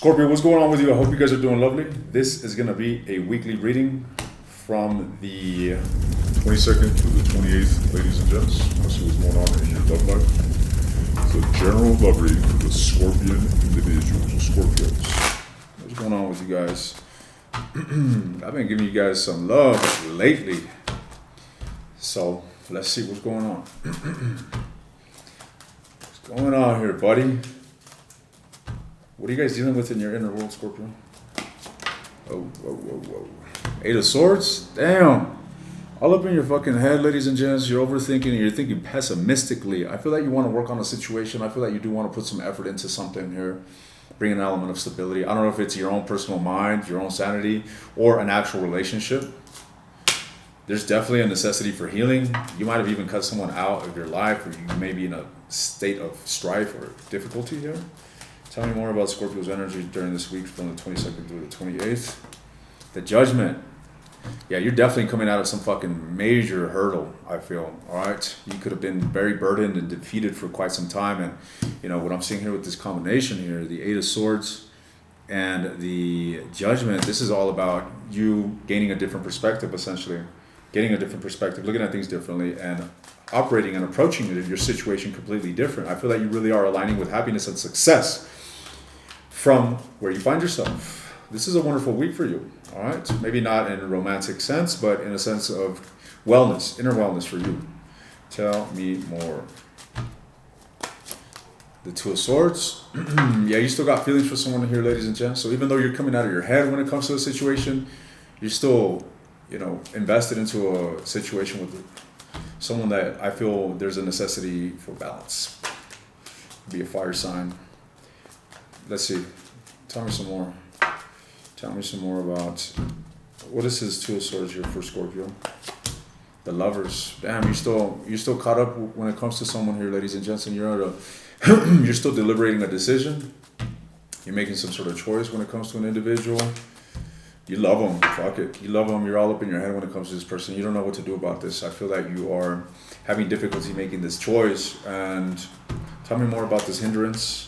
Scorpio, what's going on with you? I hope you guys are doing lovely. This is going to be a weekly reading from the 22nd to the 28th, ladies and gents. Let's see what's going on in your love life. It's a general love reading for the Scorpion individuals, the Scorpios. What's going on with you guys? I've been giving you guys some love lately. So let's see what's going on. What's going on here, buddy? What are you guys dealing with in your inner world, Scorpio? Whoa. Eight of Swords? Damn. All up in your fucking head, ladies and gents. You're overthinking and you're thinking pessimistically. I feel like you want to work on a situation. I feel like you do want to put some effort into something here. Bring an element of stability. I don't know if it's your own personal mind, your own sanity, or an actual relationship. There's definitely a necessity for healing. You might have even cut someone out of your life, or you may be in a state of strife or difficulty here. Tell me more about Scorpio's energy during this week from the 22nd through the 28th. The Judgment. Yeah, you're definitely coming out of some fucking major hurdle, I feel. All right? You could have been very burdened and defeated for quite some time. And, you know, what I'm seeing here with this combination here, the Eight of Swords and the Judgment, this is all about you gaining a different perspective, essentially. Getting a different perspective, looking at things differently, and operating and approaching your situation completely different. I feel like you really are aligning with happiness and success from where you find yourself. This is a wonderful week for you, all right? Maybe not in a romantic sense, but in a sense of wellness, inner wellness for you. Tell me more. The Two of Swords. Yeah, you still got feelings for someone here, ladies and gents. So even though you're coming out of your head when it comes to a situation, you're still, you know, invested into a situation with someone that I feel there's a necessity for balance. Be a fire sign. Let's see. Tell me some more. Tell me some more about what is his Two of Swords here for Scorpio. The Lovers. Damn, you're still caught up when it comes to someone here, ladies and gents. And you're still deliberating a decision. You're making some sort of choice when it comes to an individual. You love them. Fuck it. You love them. You're all up in your head when it comes to this person. You don't know what to do about this. I feel like you are having difficulty making this choice. And tell me more about this hindrance.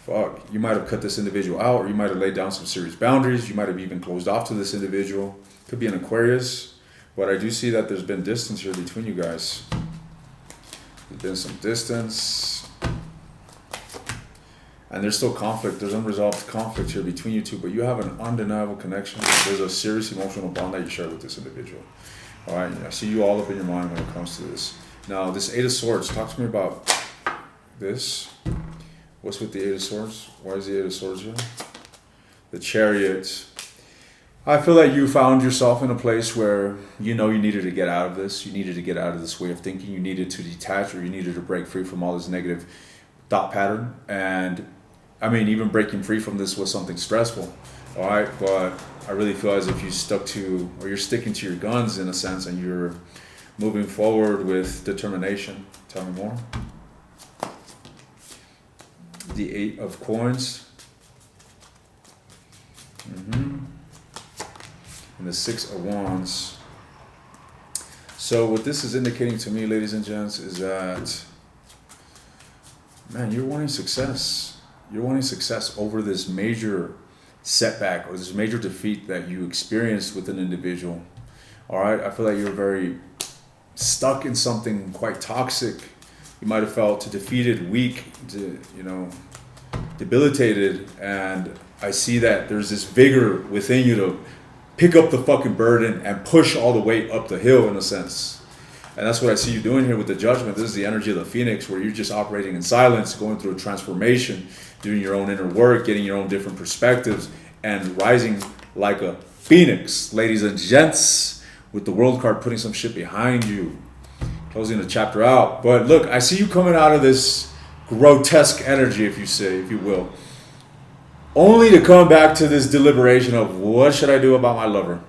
Fuck, you might have cut this individual out, or you might have laid down some serious boundaries. You might have even closed off to this individual. Could be an Aquarius, but I do see that there's been distance here between you guys. There's been some distance, and there's still conflict. There's unresolved conflict here between you two, but you have an undeniable connection. There's a serious emotional bond that you share with this individual. All right, I see you all up in your mind when it comes to this. Now, this Eight of Swords, talk to me about this. What's with the Eight of Swords? Why is the Eight of Swords here? The Chariot. I feel like you found yourself in a place where you know you needed to get out of this. You needed to get out of this way of thinking. You needed to detach, or you needed to break free from all this negative thought pattern. And I mean, even breaking free from this was something stressful. All right, but I really feel as if you stuck to, or you're sticking to your guns in a sense, and you're moving forward with determination. Tell me more. The Eight of Coins. And the Six of Wands. So what this is indicating to me, ladies and gents, is that, man, you're wanting success. You're wanting success over this major setback or this major defeat that you experienced with an individual. All right, I feel like you're very stuck in something quite toxic. You might have felt defeated, weak, debilitated, and I see that there's this vigor within you to pick up the fucking burden and push all the way up the hill in a sense. And that's what I see you doing here with the Judgment. This is the energy of the Phoenix, where you're just operating in silence, going through a transformation, doing your own inner work, getting your own different perspectives, and rising like a phoenix, ladies and gents, with the World card putting some shit behind you. Closing the chapter out. But look, I see you coming out of this grotesque energy, if you will, only to come back to this deliberation of what should I do about my lover.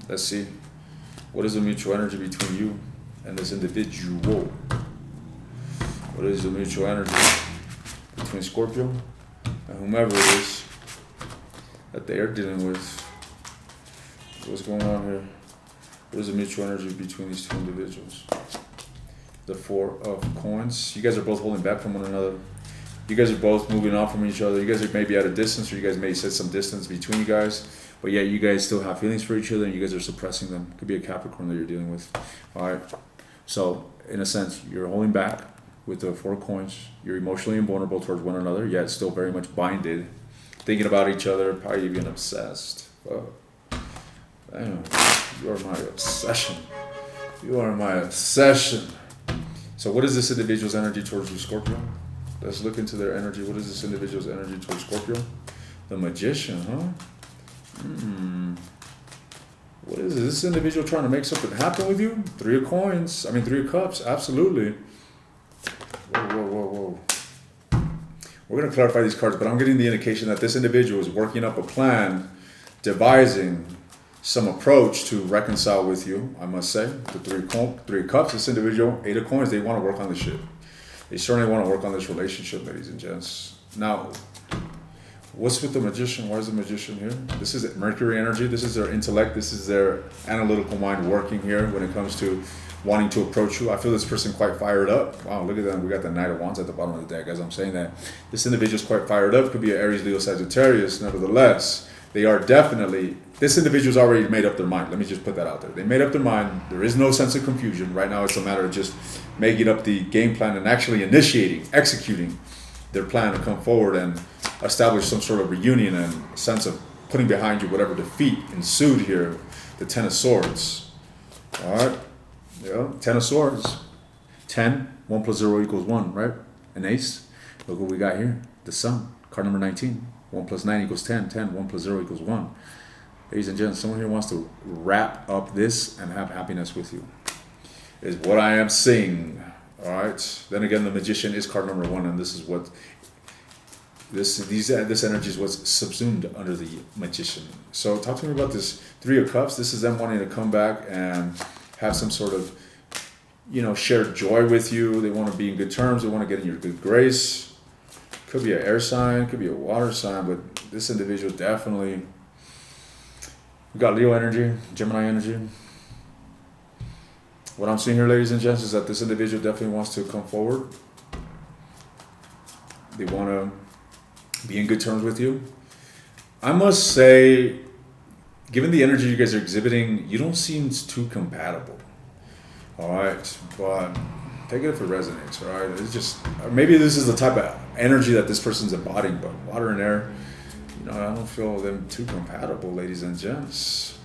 Let's see. What is the mutual energy between you and this individual? What is the mutual energy between Scorpio and whomever it is that they are dealing with? What's going on here? What is the mutual energy between these two individuals? The Four of Coins. You guys are both holding back from one another. You guys are both moving on from each other. You guys are maybe at a distance, or you guys may set some distance between you guys, but yet you guys still have feelings for each other, and you guys are suppressing them. Could be a Capricorn that you're dealing with. All right. So in a sense, you're holding back with the 4 coins. You're emotionally invulnerable towards one another, yet still very much binded, thinking about each other, probably even obsessed. Oh, damn, you are my obsession. You are my obsession. So what is this individual's energy towards you, Scorpio? Let's look into their energy. What is this individual's energy towards Scorpio? The Magician, huh? What is this individual trying to make something happen with you? 3 of coins. I mean, 3 of cups. Absolutely. Whoa. We're going to clarify these cards, but I'm getting the indication that this individual is working up a plan, devising some approach to reconcile with you, I must say. The 3 of cups, this individual, 8 of coins, they want to work on this shit. They certainly want to work on this relationship, ladies and gents. Now, what's with the Magician? Why is the Magician here? This is Mercury energy. This is their intellect. This is their analytical mind working here when it comes to wanting to approach you. I feel this person quite fired up. Wow, look at that. We got the Knight of Wands at the bottom of the deck. As I'm saying that, this individual is quite fired up. Could be an Aries, Leo, Sagittarius. Nevertheless, they are definitely, this individual's already made up their mind. Let me just put that out there. They made up their mind. There is no sense of confusion. Right now, it's a matter of just making up the game plan and actually initiating, executing their plan to come forward and establish some sort of reunion and sense of putting behind you whatever defeat ensued here. The 10 of Swords. All right. Yeah, 10 of Swords. 10, 1 plus 0 equals 1, right? An ace. Look what we got here. The Sun. Card number 19. 1 plus 9 equals 10. 10, 1 plus 0 equals 1. Ladies and gents, someone here wants to wrap up this and have happiness with you, is what I am seeing. All right. Then again, the Magician is card number 1, and this is what this energy is what's subsumed under the Magician. So talk to me about this 3 of Cups. This is them wanting to come back and have some sort of, shared joy with you. They want to be in good terms. They want to get in your good grace. Could be an air sign, could be a water sign, but this individual definitely. We got Leo energy, Gemini energy. What I'm seeing here, ladies and gents, is that this individual definitely wants to come forward. They want to be in good terms with you. I must say, given the energy you guys are exhibiting, you don't seem too compatible. All right, but take it if it resonates, all right? It's just, maybe this is the type of energy that this person's embodying, but water and air, I don't feel them too compatible, ladies and gents.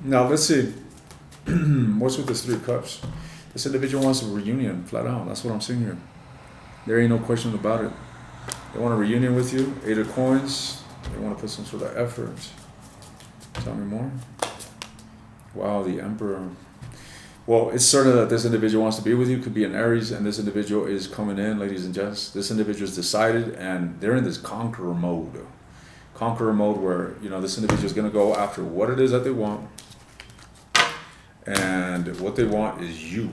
Now, let's see. What's with this 3 of Cups? This individual wants a reunion, flat out. That's what I'm seeing here. There ain't no question about it. They want a reunion with you. 8 of Coins. They want to put some sort of effort. Tell me more. Wow, the Emperor. Well, it's certain that this individual wants to be with you. Could be an Aries, and this individual is coming in, ladies and gents. This individual is decided, and they're in this conqueror mode. Conqueror mode where, this individual is going to go after what it is that they want. And what they want is you.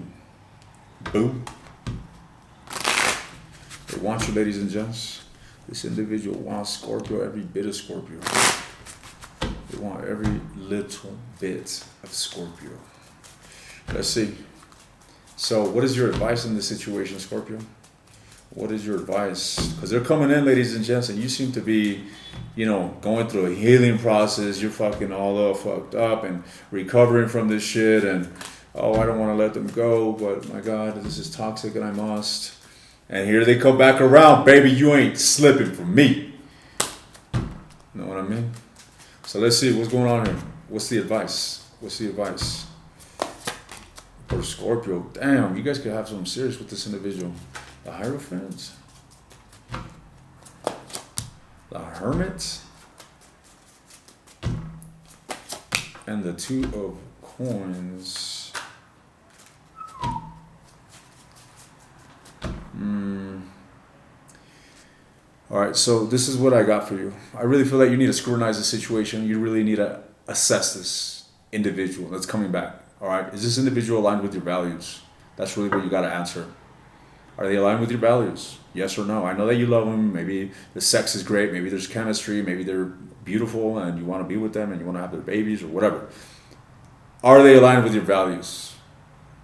Boo. They want you, ladies and gents. This individual wants Scorpio, every bit of Scorpio. They want every little bit of Scorpio. Let's see. So what is your advice in this situation, Scorpio? What is your advice? Because they're coming in, ladies and gents, and you seem to be, going through a healing process. You're fucking all fucked up and recovering from this shit. And, I don't want to let them go, but my God, this is toxic and I must. And here they come back around. Baby, you ain't slipping from me. Know what I mean? So let's see what's going on here. What's the advice? For Scorpio, damn, you guys could have something serious with this individual. The Hierophant, the Hermit, and the 2 of Coins. All right, so this is what I got for you. I really feel that you need to scrutinize the situation. You really need to assess this individual that's coming back. All right, is this individual aligned with your values? That's really what you got to answer. Are they aligned with your values? Yes or no? I know that you love them. Maybe the sex is great. Maybe there's chemistry. Maybe they're beautiful and you want to be with them and you want to have their babies or whatever. Are they aligned with your values?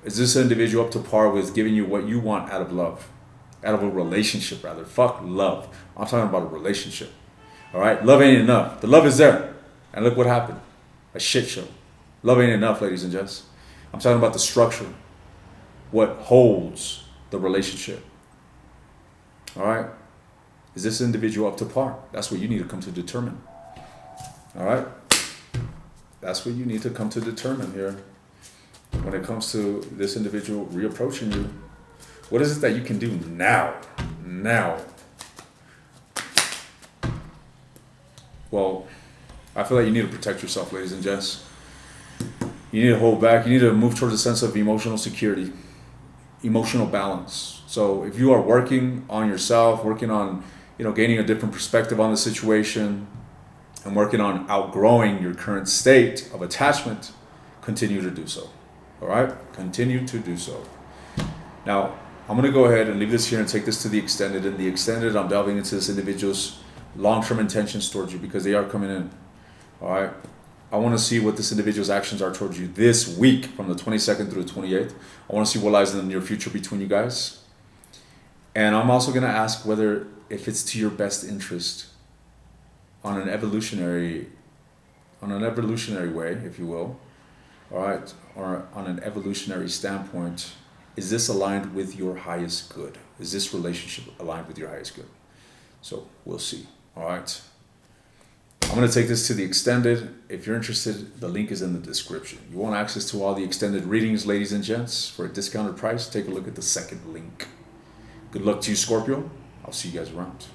Is this individual up to par with giving you what you want out of love? out of a relationship rather. Fuck love. I'm talking about a relationship. All right, love ain't enough. The love is there, and look what happened. A shit show. Love ain't enough, ladies and gents. I'm talking about the structure, what holds the relationship. All right, is this individual up to par? That's what you need to come to determine. All right, that's what you need to come to determine here when it comes to this individual reapproaching you. What is it that you can do now? Now. Well, I feel like you need to protect yourself, ladies and gents. You need to hold back. You need to move towards a sense of emotional security, emotional balance. So if you are working on yourself, working on, gaining a different perspective on the situation, and working on outgrowing your current state of attachment, continue to do so. All right? Continue to do so. Now, I'm going to go ahead and leave this here and take this to the extended. In the extended, I'm delving into this individual's long-term intentions towards you because they are coming in. All right? I want to see what this individual's actions are towards you this week from the 22nd through the 28th. I want to see what lies in the near future between you guys. And I'm also going to ask whether if it's to your best interest on an evolutionary way, if you will, all right, or on an evolutionary standpoint, is this aligned with your highest good? Is this relationship aligned with your highest good? So we'll see, all right? I'm going to take this to the extended. If you're interested, the link is in the description. You want access to all the extended readings, ladies and gents, for a discounted price? Take a look at the second link. Good luck to you, Scorpio. I'll see you guys around.